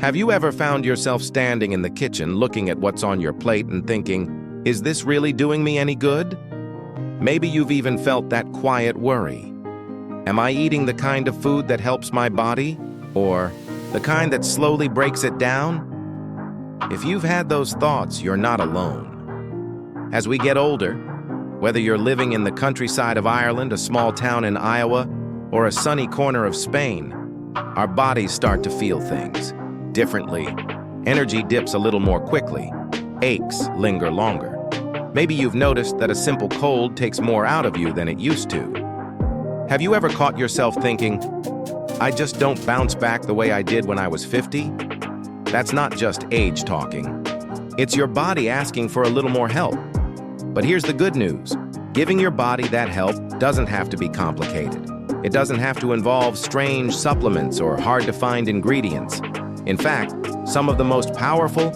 Have you ever found yourself standing in the kitchen looking at what's on your plate and thinking, is this really doing me any good? Maybe you've even felt that quiet worry. Am I eating the kind of food that helps my body, or the kind that slowly breaks it down? If you've had those thoughts, you're not alone. As we get older, whether you're living in the countryside of Ireland, a small town in Iowa, or a sunny corner of Spain, our bodies start to feel things differently. Energy dips a little more quickly. Aches linger longer. Maybe you've noticed that a simple cold takes more out of you than it used to. Have you ever caught yourself thinking, I just don't bounce back the way I did when I was 50? That's not just age talking. It's your body asking for a little more help. But here's the good news. Giving your body that help doesn't have to be complicated. It doesn't have to involve strange supplements or hard-to-find ingredients. In fact, some of the most powerful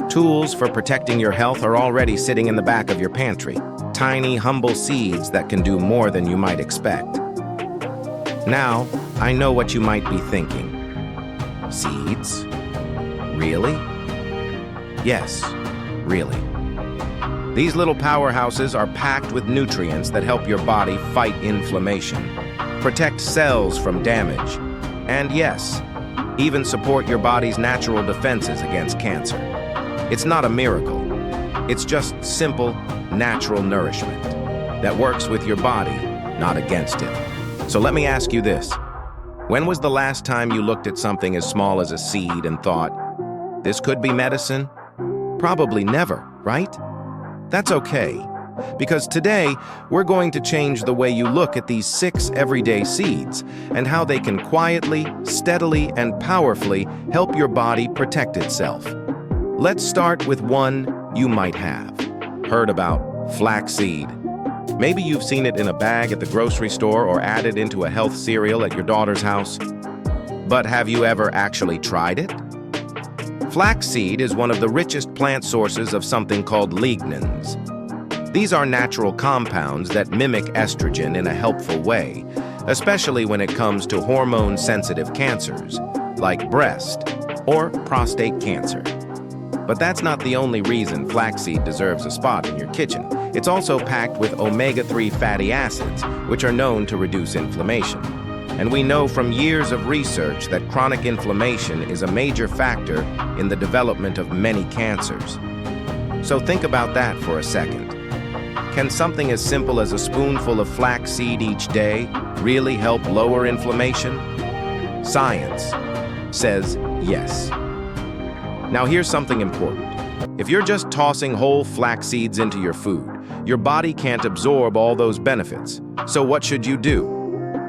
tools for protecting your health are already sitting in the back of your pantry. Tiny, humble seeds that can do more than you might expect. Now, I know what you might be thinking. Seeds? Really? Yes, really. These little powerhouses are packed with nutrients that help your body fight inflammation, protect cells from damage, and yes, even support your body's natural defenses against cancer. It's not a miracle. It's just simple, natural nourishment that works with your body, not against it. So let me ask you this. When was the last time you looked at something as small as a seed and thought, this could be medicine? Probably never, right? That's okay, because today we're going to change the way you look at these 6 everyday seeds and how they can quietly, steadily, and powerfully help your body protect itself. Let's start with one you might have heard about: flaxseed. Maybe you've seen it in a bag at the grocery store or added into a health cereal at your daughter's house. But have you ever actually tried it? Flaxseed is one of the richest plant sources of something called lignans. These are natural compounds that mimic estrogen in a helpful way, especially when it comes to hormone-sensitive cancers, like breast or prostate cancer. But that's not the only reason flaxseed deserves a spot in your kitchen. It's also packed with omega-3 fatty acids, which are known to reduce inflammation. And we know from years of research that chronic inflammation is a major factor in the development of many cancers. So think about that for a second. Can something as simple as a spoonful of flaxseed each day really help lower inflammation? Science says yes. Now here's something important. If you're just tossing whole flax seeds into your food, your body can't absorb all those benefits. So what should you do?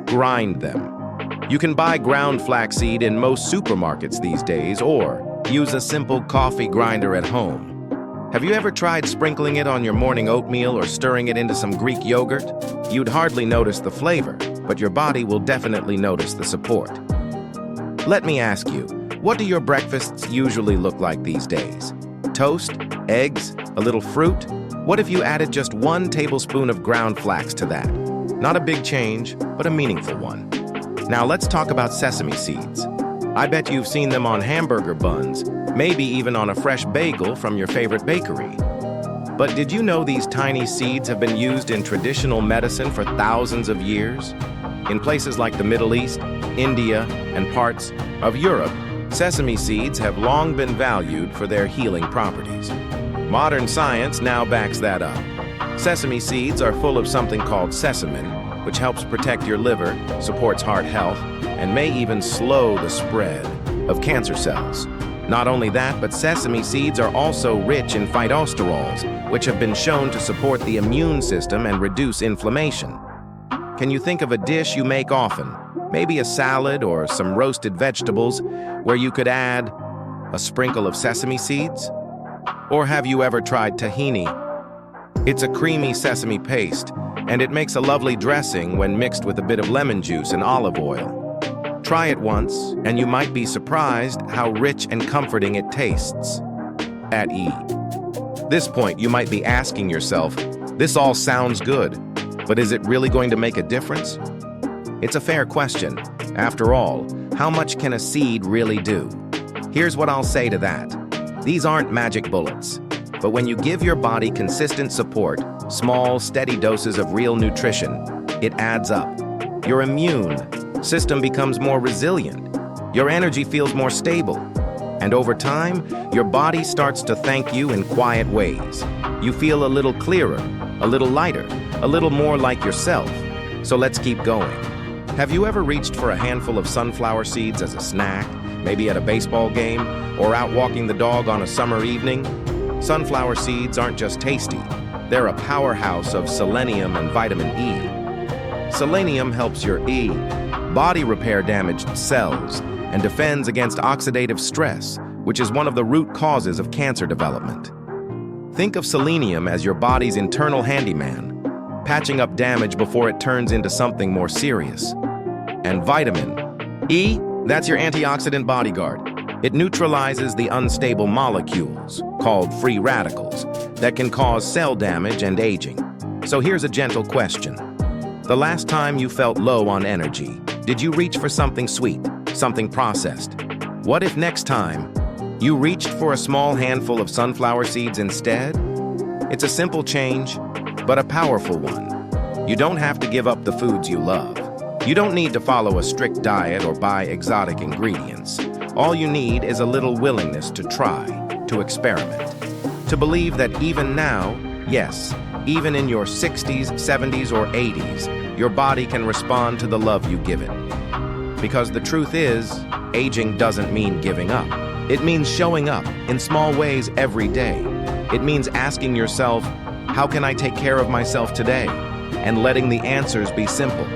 Grind them. You can buy ground flaxseed in most supermarkets these days, or use a simple coffee grinder at home. Have you ever tried sprinkling it on your morning oatmeal or stirring it into some Greek yogurt? You'd hardly notice the flavor, but your body will definitely notice the support. Let me ask you, what do your breakfasts usually look like these days? Toast? Eggs? A little fruit? What if you added just 1 tablespoon of ground flax to that? Not a big change, but a meaningful one. Now let's talk about sesame seeds. I bet you've seen them on hamburger buns, maybe even on a fresh bagel from your favorite bakery. But did you know these tiny seeds have been used in traditional medicine for thousands of years? In places like the Middle East, India, and parts of Europe, sesame seeds have long been valued for their healing properties. Modern science now backs that up. Sesame seeds are full of something called sesamin, which helps protect your liver, supports heart health, and may even slow the spread of cancer cells. Not only that, but sesame seeds are also rich in phytosterols, which have been shown to support the immune system and reduce inflammation. Can you think of a dish you make often, maybe a salad or some roasted vegetables, where you could add a sprinkle of sesame seeds? Or have you ever tried tahini? It's a creamy sesame paste, and it makes a lovely dressing when mixed with a bit of lemon juice and olive oil. Try it once, and you might be surprised how rich and comforting it tastes. At this point, you might be asking yourself, this all sounds good, but is it really going to make a difference? It's a fair question. After all, how much can a seed really do? Here's what I'll say to that. These aren't magic bullets. But when you give your body consistent support, small, steady doses of real nutrition, it adds up. Your immune system becomes more resilient. Your energy feels more stable. And over time, your body starts to thank you in quiet ways. You feel a little clearer, a little lighter, a little more like yourself. So let's keep going. Have you ever reached for a handful of sunflower seeds as a snack, maybe at a baseball game, or out walking the dog on a summer evening? Sunflower seeds aren't just tasty. They're a powerhouse of selenium and vitamin E. Selenium helps your body repair damaged cells and defends against oxidative stress, which is one of the root causes of cancer development. Think of selenium as your body's internal handyman, patching up damage before it turns into something more serious. And vitamin E, that's your antioxidant bodyguard. It neutralizes the unstable molecules, called free radicals, that can cause cell damage and aging. So here's a gentle question. The last time you felt low on energy, did you reach for something sweet, something processed? What if next time you reached for a small handful of sunflower seeds instead? It's a simple change, but a powerful one. You don't have to give up the foods you love. You don't need to follow a strict diet or buy exotic ingredients. All you need is a little willingness to try, to experiment, to believe that even now, yes, even in your 60s, 70s, or 80s, your body can respond to the love you give it. Because the truth is, aging doesn't mean giving up. It means showing up in small ways every day. It means asking yourself, how can I take care of myself today? And letting the answers be simple,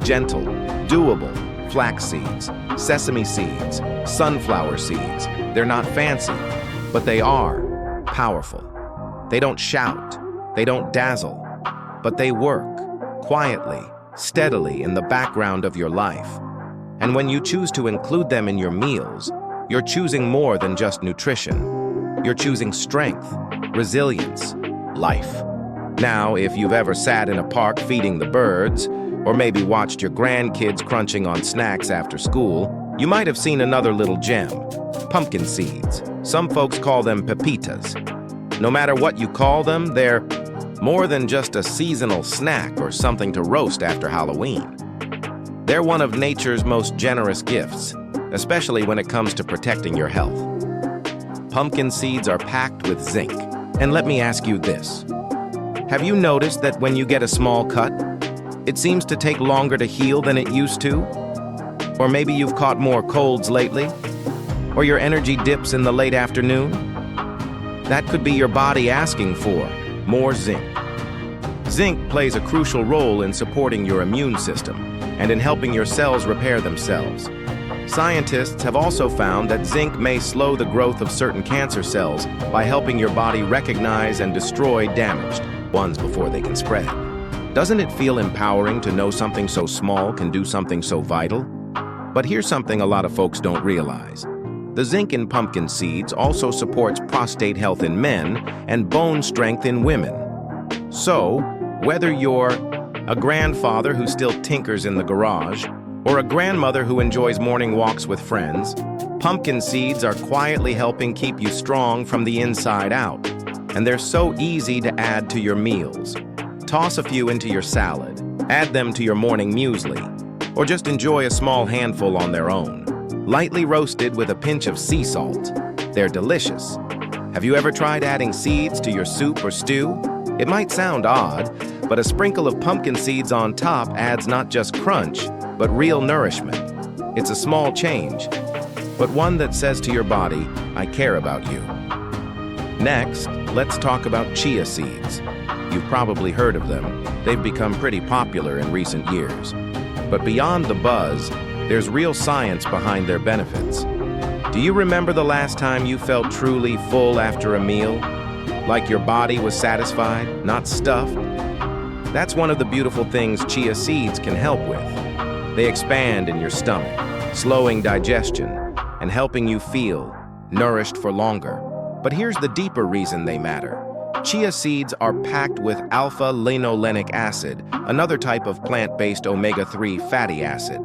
gentle, doable. Flax seeds, sesame seeds, sunflower seeds. They're not fancy, but they are powerful. They don't shout, they don't dazzle, but they work quietly, steadily in the background of your life. And when you choose to include them in your meals, you're choosing more than just nutrition. You're choosing strength, resilience, life. Now, if you've ever sat in a park feeding the birds, or maybe watched your grandkids crunching on snacks after school, you might have seen another little gem, pumpkin seeds. Some folks call them pepitas. No matter what you call them, they're more than just a seasonal snack or something to roast after Halloween. They're one of nature's most generous gifts, especially when it comes to protecting your health. Pumpkin seeds are packed with zinc. And let me ask you this. Have you noticed that when you get a small cut, it seems to take longer to heal than it used to? Or maybe you've caught more colds lately? Or your energy dips in the late afternoon? That could be your body asking for more zinc. Zinc plays a crucial role in supporting your immune system and in helping your cells repair themselves. Scientists have also found that zinc may slow the growth of certain cancer cells by helping your body recognize and destroy damaged ones before they can spread. Doesn't it feel empowering to know something so small can do something so vital? But here's something a lot of folks don't realize. The zinc in pumpkin seeds also supports prostate health in men and bone strength in women. So, whether you're a grandfather who still tinkers in the garage, or a grandmother who enjoys morning walks with friends, pumpkin seeds are quietly helping keep you strong from the inside out. And they're so easy to add to your meals. Toss a few into your salad, add them to your morning muesli, or just enjoy a small handful on their own. Lightly roasted with a pinch of sea salt, they're delicious. Have you ever tried adding seeds to your soup or stew? It might sound odd, but a sprinkle of pumpkin seeds on top adds not just crunch, but real nourishment. It's a small change, but one that says to your body, I care about you. Next, let's talk about chia seeds. You've probably heard of them. They've become pretty popular in recent years. But beyond the buzz, there's real science behind their benefits. Do you remember the last time you felt truly full after a meal? Like your body was satisfied, not stuffed? That's one of the beautiful things chia seeds can help with. They expand in your stomach, slowing digestion and helping you feel nourished for longer. But here's the deeper reason they matter. Chia seeds are packed with alpha-linolenic acid, another type of plant-based omega-3 fatty acid.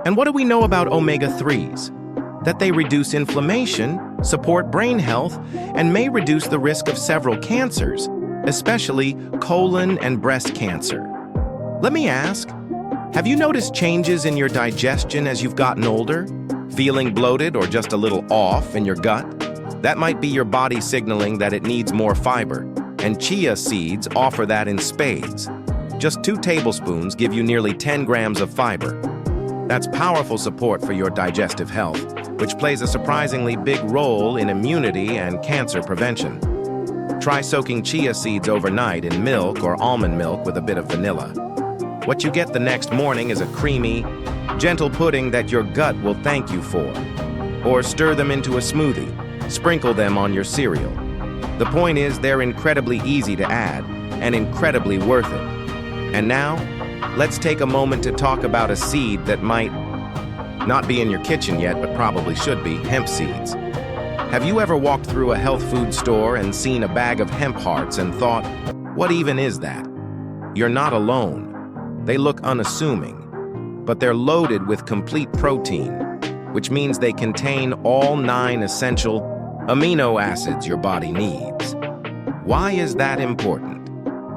And what do we know about omega-3s? that they reduce inflammation, support brain health, and may reduce the risk of several cancers, especially colon and breast cancer. Let me ask, have you noticed changes in your digestion as you've gotten older? Feeling bloated or just a little off in your gut? That might be your body signaling that it needs more fiber, and chia seeds offer that in spades. Just 2 tablespoons give you nearly 10 grams of fiber. That's powerful support for your digestive health, which plays a surprisingly big role in immunity and cancer prevention. Try soaking chia seeds overnight in milk or almond milk with a bit of vanilla. What you get the next morning is a creamy, gentle pudding that your gut will thank you for. Or stir them into a smoothie. Sprinkle them on your cereal. The point is, they're incredibly easy to add and incredibly worth it. And now, let's take a moment to talk about a seed that might not be in your kitchen yet, but probably should be: hemp seeds. Have you ever walked through a health food store and seen a bag of hemp hearts and thought, what even is that? You're not alone. They look unassuming, but they're loaded with complete protein, which means they contain all 9 essential amino acids your body needs. Why is that important?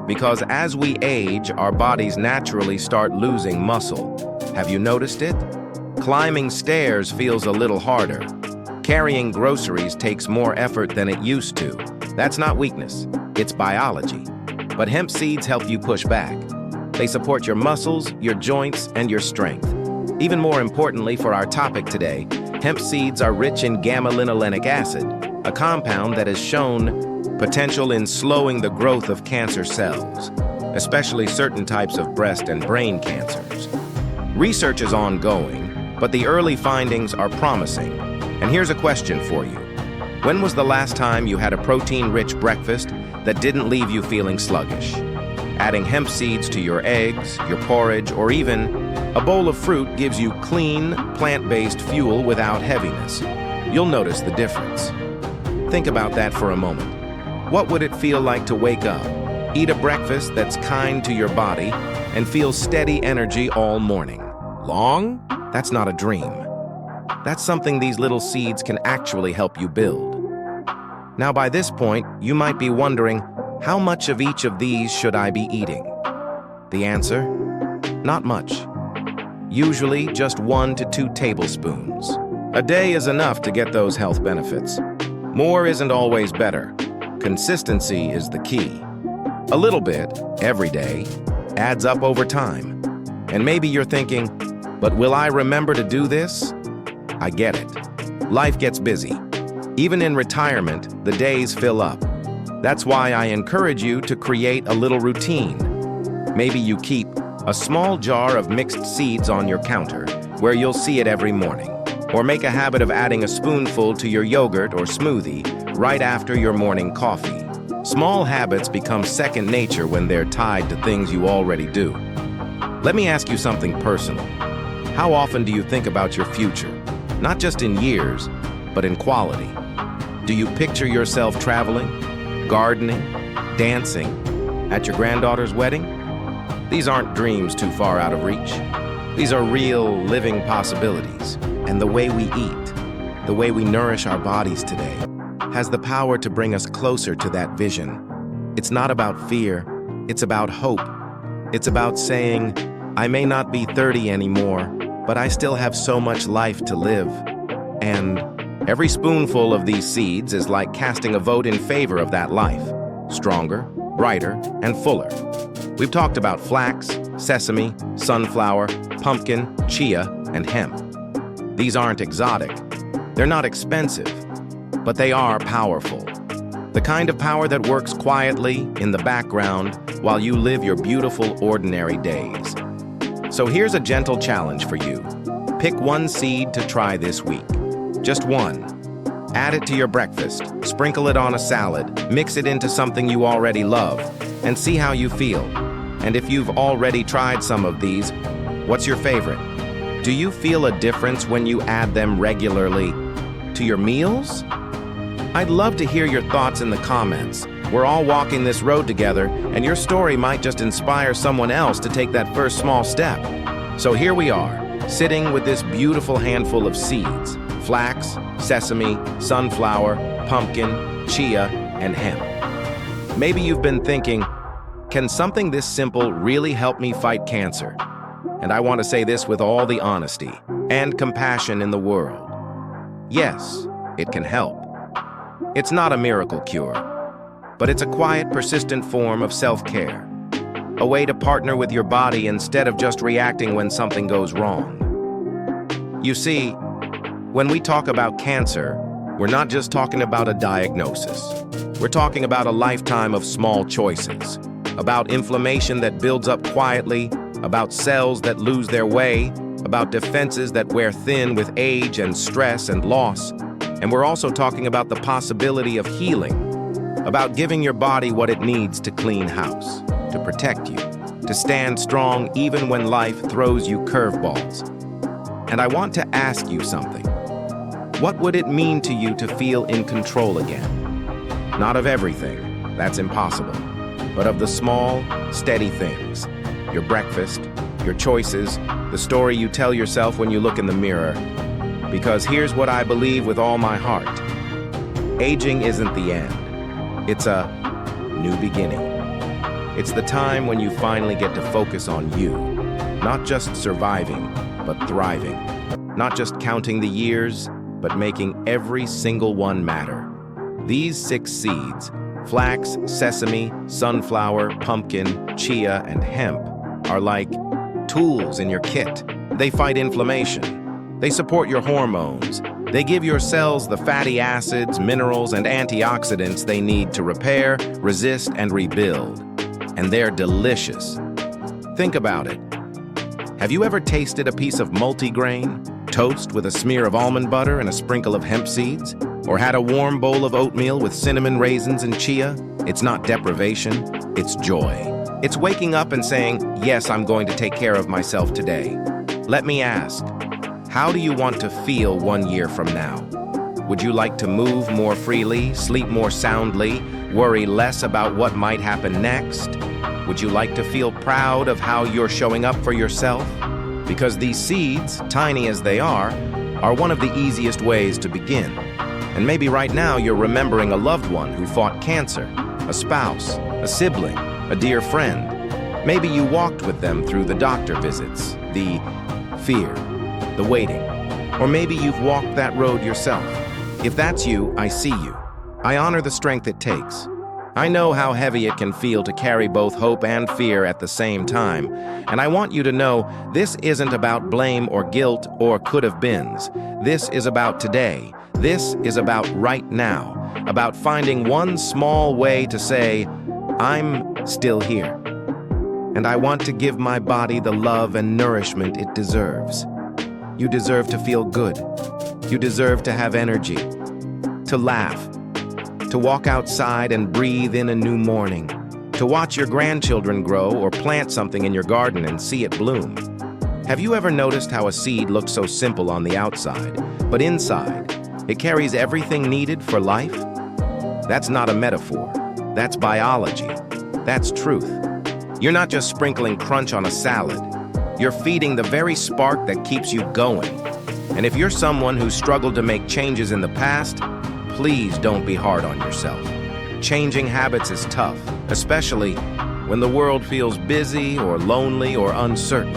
Because as we age, our bodies naturally start losing muscle. Have you noticed it? Climbing stairs feels a little harder. Carrying groceries takes more effort than it used to. That's not weakness, it's biology. But hemp seeds help you push back. They support your muscles, your joints, and your strength. Even more importantly for our topic today, hemp seeds are rich in gamma-linolenic acid, a compound that has shown potential in slowing the growth of cancer cells, especially certain types of breast and brain cancers. Research is ongoing, but the early findings are promising. And here's a question for you. When was the last time you had a protein-rich breakfast that didn't leave you feeling sluggish? Adding hemp seeds to your eggs, your porridge, or even a bowl of fruit gives you clean, plant-based fuel without heaviness. You'll notice the difference. Think about that for a moment. What would it feel like to wake up, eat a breakfast that's kind to your body, and feel steady energy all morning? Long? That's not a dream. That's something these little seeds can actually help you build. Now, by this point, you might be wondering, how much of each of these should I be eating? The answer? Not much. Usually just 1 to 2 tablespoons. A day is enough to get those health benefits. More isn't always better. Consistency is the key. A little bit, every day, adds up over time. And maybe you're thinking, but will I remember to do this? I get it. Life gets busy. Even in retirement, the days fill up. That's why I encourage you to create a little routine. Maybe you keep a small jar of mixed seeds on your counter where you'll see it every morning. Or make a habit of adding a spoonful to your yogurt or smoothie right after your morning coffee. Small habits become second nature when they're tied to things you already do. Let me ask you something personal. How often do you think about your future? Not just in years, but in quality. Do you picture yourself traveling, gardening, dancing at your granddaughter's wedding? These aren't dreams too far out of reach. These are real, living possibilities. And the way we eat, the way we nourish our bodies today, has the power to bring us closer to that vision. It's not about fear, it's about hope. It's about saying, I may not be 30 anymore, but I still have so much life to live. And every spoonful of these seeds is like casting a vote in favor of that life. Stronger, brighter, and fuller. We've talked about flax, sesame, sunflower, pumpkin, chia, and hemp. These aren't exotic. They're not expensive, but they are powerful. The kind of power that works quietly in the background while you live your beautiful, ordinary days. So here's a gentle challenge for you. Pick 1 seed to try this week. Just 1. Add it to your breakfast, sprinkle it on a salad, mix it into something you already love, and see how you feel. And if you've already tried some of these, what's your favorite? Do you feel a difference when you add them regularly to your meals? I'd love to hear your thoughts in the comments. We're all walking this road together, and your story might just inspire someone else to take that first small step. So here we are, sitting with this beautiful handful of seeds, flax, sesame, sunflower, pumpkin, chia, and hemp. Maybe you've been thinking, can something this simple really help me fight cancer? And I want to say this with all the honesty and compassion in the world. Yes, it can help. It's not a miracle cure, but it's a quiet, persistent form of self-care. A way to partner with your body instead of just reacting when something goes wrong. You see, when we talk about cancer, we're not just talking about a diagnosis. We're talking about a lifetime of small choices, about inflammation that builds up quietly, about cells that lose their way, about defenses that wear thin with age and stress and loss. And we're also talking about the possibility of healing, about giving your body what it needs to clean house, to protect you, to stand strong even when life throws you curveballs. And I want to ask you something. What would it mean to you to feel in control again? Not of everything, that's impossible, but of the small, steady things. Your breakfast, your choices, the story you tell yourself when you look in the mirror. Because here's what I believe with all my heart. Aging isn't the end. It's a new beginning. It's the time when you finally get to focus on you, not just surviving, but thriving. Not just counting the years, but making every single one matter. These 6 seeds, flax, sesame, sunflower, pumpkin, chia, and hemp, are like tools in your kit. They fight inflammation. They support your hormones. They give your cells the fatty acids, minerals, and antioxidants they need to repair, resist, and rebuild. And they're delicious. Think about it. Have you ever tasted a piece of multigrain, toast with a smear of almond butter and a sprinkle of hemp seeds? Or had a warm bowl of oatmeal with cinnamon raisins and chia? It's not deprivation, it's joy. It's waking up and saying, yes, I'm going to take care of myself today. Let me ask, how do you want to feel 1 year from now? Would you like to move more freely, sleep more soundly, worry less about what might happen next? Would you like to feel proud of how you're showing up for yourself? Because these seeds, tiny as they are one of the easiest ways to begin. And maybe right now you're remembering a loved one who fought cancer, a spouse, a sibling, a dear friend. Maybe you walked with them through the doctor visits, the fear, the waiting. Or maybe you've walked that road yourself. If that's you, I see you. I honor the strength it takes. I know how heavy it can feel to carry both hope and fear at the same time. And I want you to know this isn't about blame or guilt or could-have-beens. This is about today. This is about right now. About finding one small way to say, I'm still here. And I want to give my body the love and nourishment it deserves. You deserve to feel good. You deserve to have energy, to laugh, to walk outside and breathe in a new morning, to watch your grandchildren grow or plant something in your garden and see it bloom. Have you ever noticed how a seed looks so simple on the outside, but inside, it carries everything needed for life? That's not a metaphor. That's biology. That's truth. You're not just sprinkling crunch on a salad. You're feeding the very spark that keeps you going. And if you're someone who struggled to make changes in the past, please don't be hard on yourself. Changing habits is tough, especially when the world feels busy or lonely or uncertain.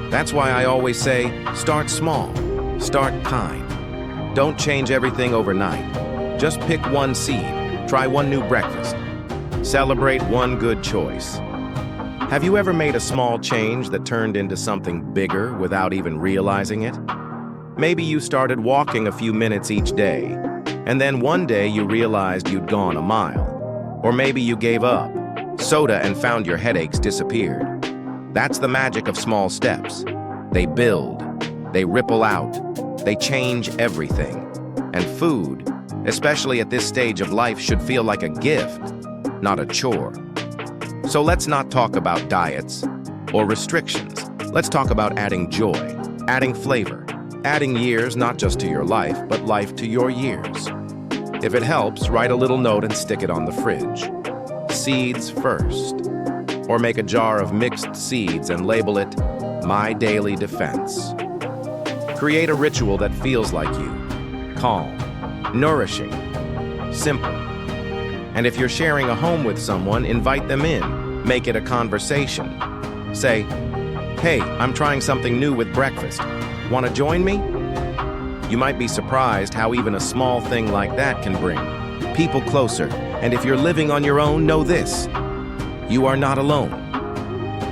That's why I always say, start small, start kind. Don't change everything overnight. Just pick one seed, try one new breakfast, celebrate one good choice. Have you ever made a small change that turned into something bigger without even realizing it? Maybe you started walking a few minutes each day, and then one day you realized you'd gone a mile. Or maybe you gave up soda and found your headaches disappeared. That's the magic of small steps. They build, they ripple out, they change everything. And food, especially at this stage of life, should feel like a gift, not a chore. So let's not talk about diets or restrictions. Let's talk about adding joy, adding flavor, adding years not just to your life, but life to your years. If it helps, write a little note and stick it on the fridge. Seeds first. Or make a jar of mixed seeds and label it My Daily Defense. Create a ritual that feels like you. calm, nourishing, simple. And if you're sharing a home with someone, invite them in. Make it a conversation. Say, "Hey, I'm trying something new with breakfast. Want to join me?" You might be surprised how even a small thing like that can bring people closer. And if you're living on your own, know this: you are not alone.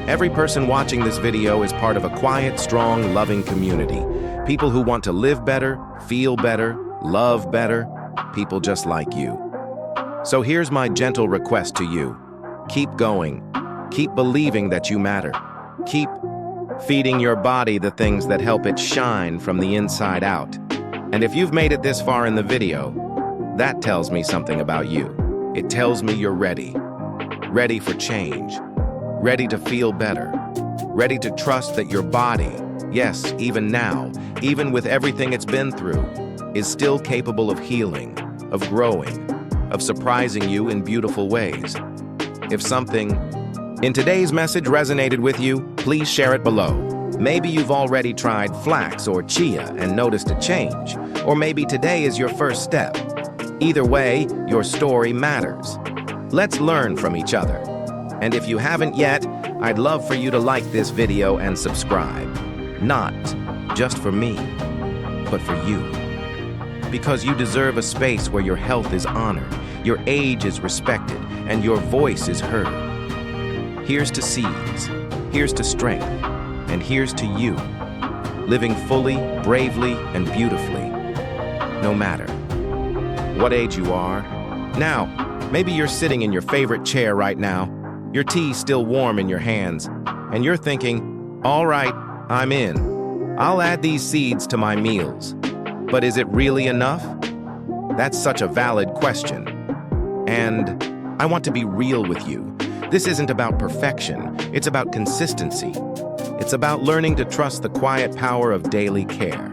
Every person watching this video is part of a quiet, strong, loving community. People who want to live better, feel better, love better, people just like you. So here's my gentle request to you. Keep going. Keep believing that you matter. Keep feeding your body the things that help it shine from the inside out. And if you've made it this far in the video, that tells me something about you. It tells me you're ready. Ready for change. Ready to feel better. Ready to trust that your body, yes, even now, even with everything it's been through, is still capable of healing, of growing, of surprising you in beautiful ways. If something in today's message resonated with you, please share it below. Maybe you've already tried flax or chia and noticed a change, or maybe today is your first step. Either way, your story matters. Let's learn from each other. And if you haven't yet, I'd love for you to like this video and subscribe. Not just for me, but for you. Because you deserve a space where your health is honored, your age is respected, and your voice is heard. Here's to seeds, here's to strength, and here's to you, living fully, bravely, and beautifully, no matter what age you are. Now, maybe you're sitting in your favorite chair right now, your tea still warm in your hands, and you're thinking, all right, I'm in. I'll add these seeds to my meals. But is it really enough? That's such a valid question. And I want to be real with you. This isn't about perfection, it's about consistency. It's about learning to trust the quiet power of daily care.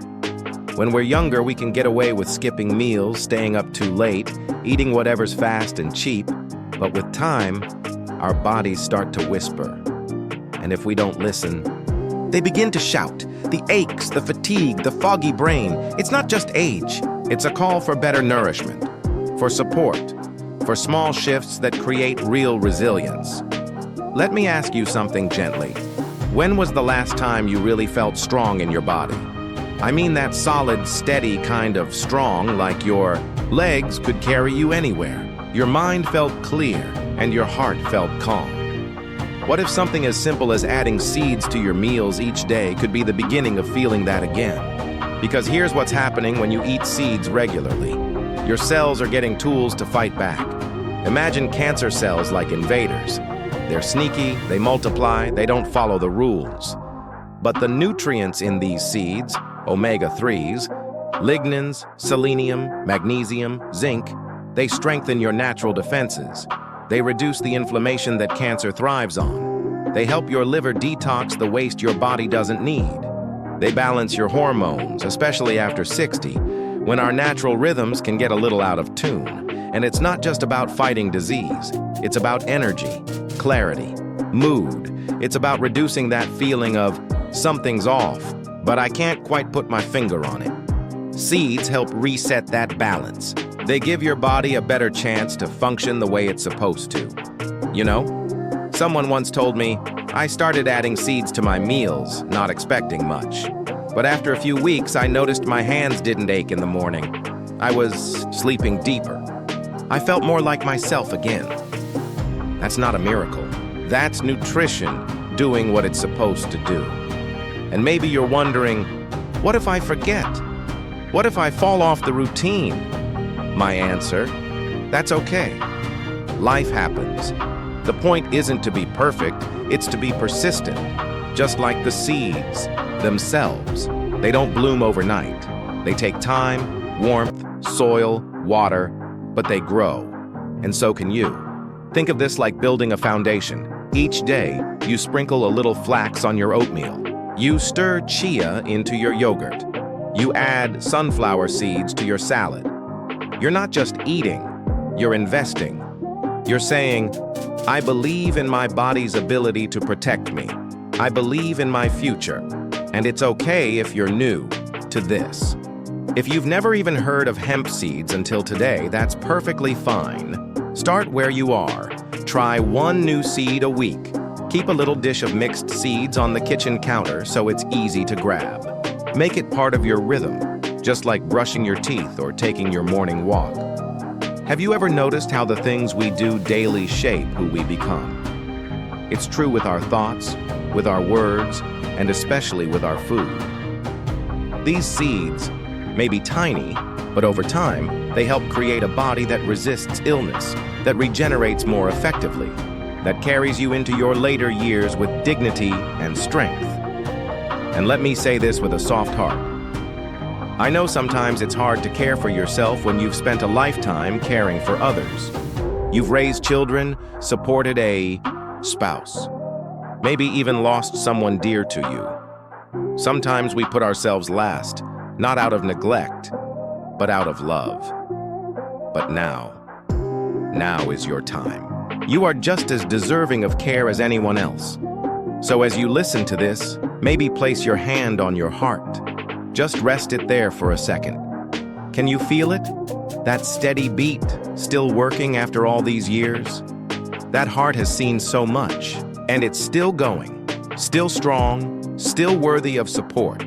When we're younger, we can get away with skipping meals, staying up too late, eating whatever's fast and cheap. But with time, our bodies start to whisper. And if we don't listen, they begin to shout. The aches, the fatigue, the foggy brain. It's not just age. It's a call for better nourishment, for support, for small shifts that create real resilience. Let me ask you something gently. When was the last time you really felt strong in your body? I mean that solid, steady kind of strong, like your legs could carry you anywhere. Your mind felt clear, and your heart felt calm. What if something as simple as adding seeds to your meals each day could be the beginning of feeling that again? Because here's what's happening when you eat seeds regularly. Your cells are getting tools to fight back. Imagine cancer cells like invaders. They're sneaky, they multiply, they don't follow the rules. But the nutrients in these seeds, omega-3s, lignans, selenium, magnesium, zinc, they strengthen your natural defenses. They reduce the inflammation that cancer thrives on. They help your liver detox the waste your body doesn't need. They balance your hormones, especially after 60, when our natural rhythms can get a little out of tune. And it's not just about fighting disease. It's about energy, clarity, mood. It's about reducing that feeling of something's off, but I can't quite put my finger on it. Seeds help reset that balance. They give your body a better chance to function the way it's supposed to. You know, someone once told me, I started adding seeds to my meals, not expecting much. But after a few weeks, I noticed my hands didn't ache in the morning. I was sleeping deeper. I felt more like myself again. That's not a miracle. That's nutrition doing what it's supposed to do. And maybe you're wondering, what if I forget? What if I fall off the routine? My answer, that's okay. Life happens. The point isn't to be perfect, it's to be persistent. Just like the seeds themselves. They don't bloom overnight. They take time, warmth, soil, water, but they grow. And so can you. Think of this like building a foundation. Each day, you sprinkle a little flax on your oatmeal. You stir chia into your yogurt. You add sunflower seeds to your salad. You're not just eating, you're investing. You're saying, I believe in my body's ability to protect me. I believe in my future. And it's okay if you're new to this. If you've never even heard of hemp seeds until today, that's perfectly fine. Start where you are. Try one new seed a week. Keep a little dish of mixed seeds on the kitchen counter so it's easy to grab. Make it part of your rhythm, just like brushing your teeth or taking your morning walk. Have you ever noticed how the things we do daily shape who we become? It's true with our thoughts, with our words, and especially with our food. These seeds may be tiny, but over time, they help create a body that resists illness, that regenerates more effectively, that carries you into your later years with dignity and strength. And let me say this with a soft heart. I know sometimes it's hard to care for yourself when you've spent a lifetime caring for others. You've raised children, supported a spouse, maybe even lost someone dear to you. Sometimes we put ourselves last, not out of neglect, but out of love. But now is your time. You are just as deserving of care as anyone else. So as you listen to this, maybe place your hand on your heart. Just rest it there for a second. Can you feel it? That steady beat, still working after all these years? That heart has seen so much, and it's still going, still strong, still worthy of support.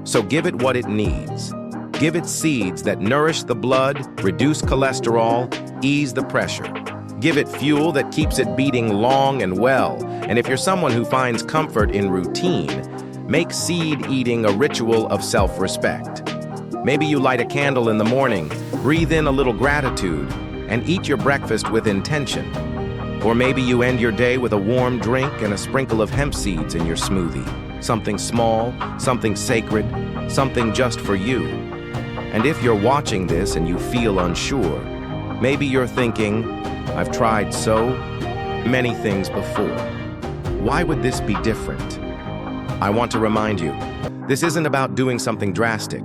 So give it what it needs. Give it seeds that nourish the blood, reduce cholesterol, ease the pressure. Give it fuel that keeps it beating long and well. And if you're someone who finds comfort in routine, make seed eating a ritual of self-respect. Maybe you light a candle in the morning, breathe in a little gratitude, and eat your breakfast with intention. Or maybe you end your day with a warm drink and a sprinkle of hemp seeds in your smoothie. Something small, something sacred, something just for you. And if you're watching this and you feel unsure, maybe you're thinking, I've tried so many things before. Why would this be different? I want to remind you, this isn't about doing something drastic.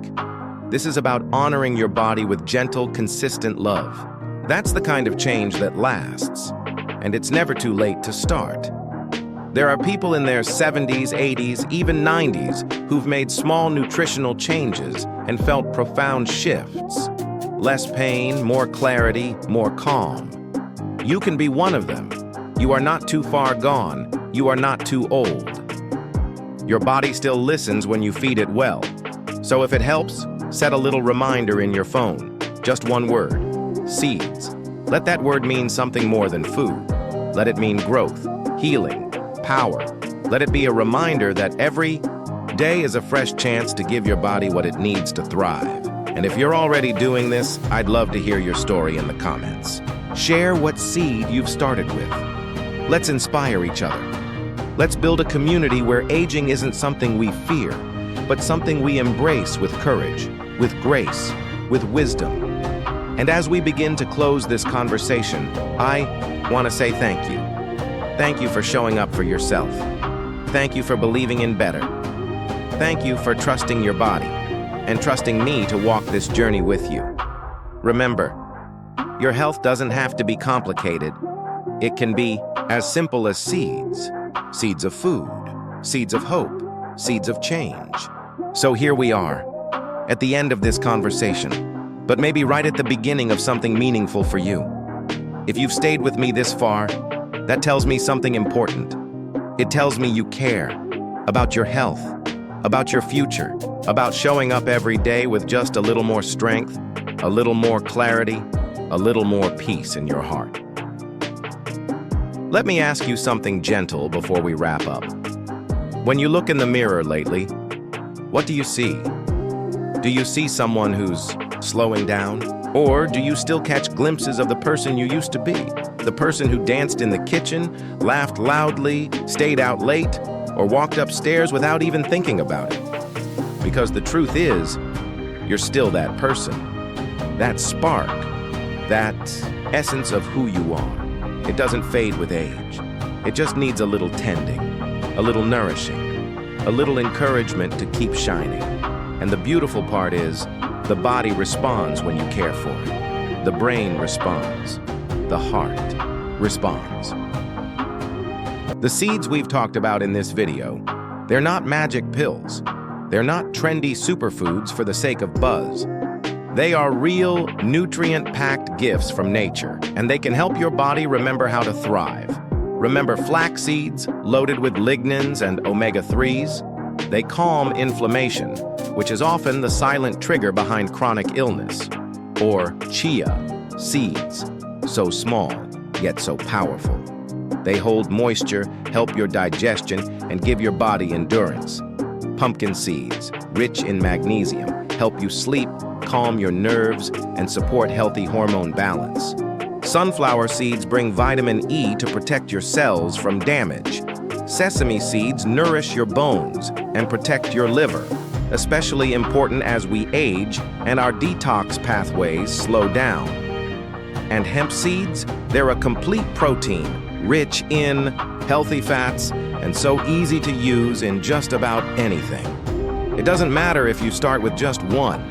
This is about honoring your body with gentle, consistent love. That's the kind of change that lasts, and it's never too late to start. There are people in their 70s, 80s, even 90s who've made small nutritional changes and felt profound shifts. Less pain, more clarity, more calm. You can be one of them. You are not too far gone. You are not too old. Your body still listens when you feed it well. So if it helps, set a little reminder in your phone. Just one word: seeds. Let that word mean something more than food. Let it mean growth, healing, power. Let it be a reminder that every day is a fresh chance to give your body what it needs to thrive. And if you're already doing this, I'd love to hear your story in the comments. Share what seed you've started with. Let's inspire each other. Let's build a community where aging isn't something we fear, but something we embrace with courage, with grace, with wisdom. And as we begin to close this conversation, I want to say thank you. Thank you for showing up for yourself. Thank you for believing in better. Thank you for trusting your body and trusting me to walk this journey with you. Remember, your health doesn't have to be complicated. It can be as simple as seeds. Seeds of food, seeds of hope, seeds of change. So here we are, at the end of this conversation, but maybe right at the beginning of something meaningful for you. If you've stayed with me this far, that tells me something important. It tells me you care about your health, about your future, about showing up every day with just a little more strength, a little more clarity, a little more peace in your heart. Let me ask you something gentle before we wrap up. When you look in the mirror lately, what do you see? Do you see someone who's slowing down? Or do you still catch glimpses of the person you used to be? The person who danced in the kitchen, laughed loudly, stayed out late, or walked upstairs without even thinking about it? Because the truth is, you're still that person. That spark, that essence of who you are. It doesn't fade with age. It just needs a little tending, a little nourishing, a little encouragement to keep shining. And the beautiful part is, the body responds when you care for it. The brain responds. The heart responds. The seeds we've talked about in this video, they're not magic pills. They're not trendy superfoods for the sake of buzz. They are real, nutrient-packed gifts from nature, and they can help your body remember how to thrive. Remember flax seeds, loaded with lignans and omega-3s? They calm inflammation, which is often the silent trigger behind chronic illness. Or chia seeds, so small, yet so powerful. They hold moisture, help your digestion, and give your body endurance. Pumpkin seeds, rich in magnesium, help you sleep, calm your nerves, and support healthy hormone balance. Sunflower seeds bring vitamin E to protect your cells from damage. Sesame seeds nourish your bones and protect your liver, especially important as we age and our detox pathways slow down. And hemp seeds, they're a complete protein, rich in healthy fats, and so easy to use in just about anything. It doesn't matter if you start with just one.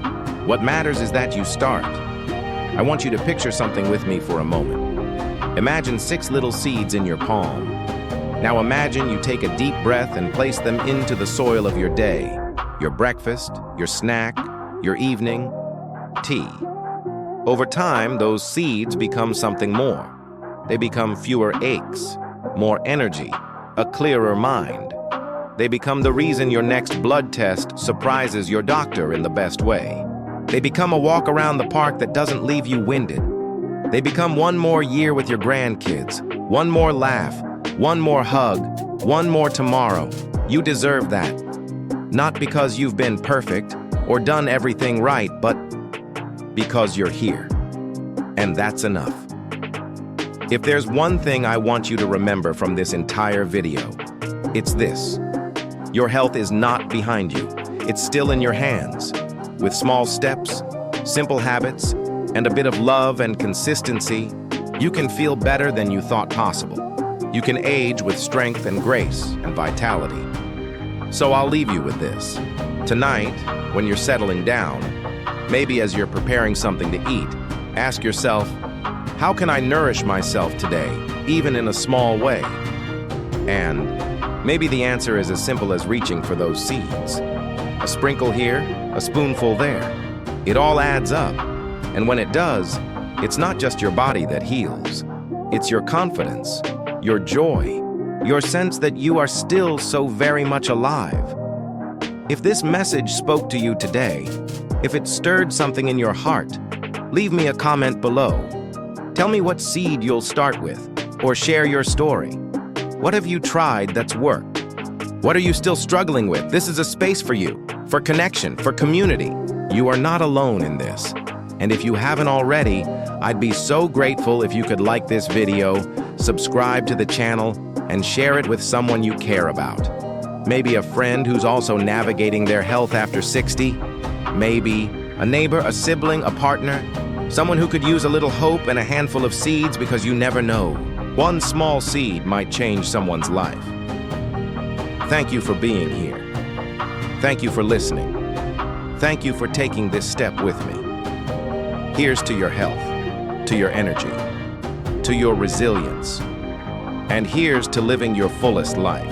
What matters is that you start. I want you to picture something with me for a moment. Imagine 6 little seeds in your palm. Now imagine you take a deep breath and place them into the soil of your day, your breakfast, your snack, your evening, tea. Over time, those seeds become something more. They become fewer aches, more energy, a clearer mind. They become the reason your next blood test surprises your doctor in the best way. They become a walk around the park that doesn't leave you winded. They become one more year with your grandkids, one more laugh, one more hug, one more tomorrow. You deserve that. Not because you've been perfect or done everything right, but because you're here. And that's enough. If there's one thing I want you to remember from this entire video, it's this. Your health is not behind you. It's still in your hands. With small steps, simple habits, and a bit of love and consistency, you can feel better than you thought possible. You can age with strength and grace and vitality. So I'll leave you with this. Tonight, when you're settling down, maybe as you're preparing something to eat, ask yourself, how can I nourish myself today, even in a small way? And maybe the answer is as simple as reaching for those seeds. A sprinkle here, a spoonful there. It all adds up. And when it does, it's not just your body that heals. It's your confidence, your joy, your sense that you are still so very much alive. If this message spoke to you today, if it stirred something in your heart, leave me a comment below. Tell me what seed you'll start with, or share your story. What have you tried that's worked? What are you still struggling with? This is a space for you, for connection, for community. You are not alone in this. And if you haven't already, I'd be so grateful if you could like this video, subscribe to the channel, and share it with someone you care about. Maybe a friend who's also navigating their health after 60. Maybe a neighbor, a sibling, a partner, someone who could use a little hope and a handful of seeds, because you never know. One small seed might change someone's life. Thank you for being here. Thank you for listening. Thank you for taking this step with me. Here's to your health, to your energy, to your resilience, and here's to living your fullest life.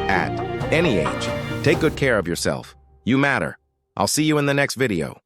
At any age, take good care of yourself. You matter. I'll see you in the next video.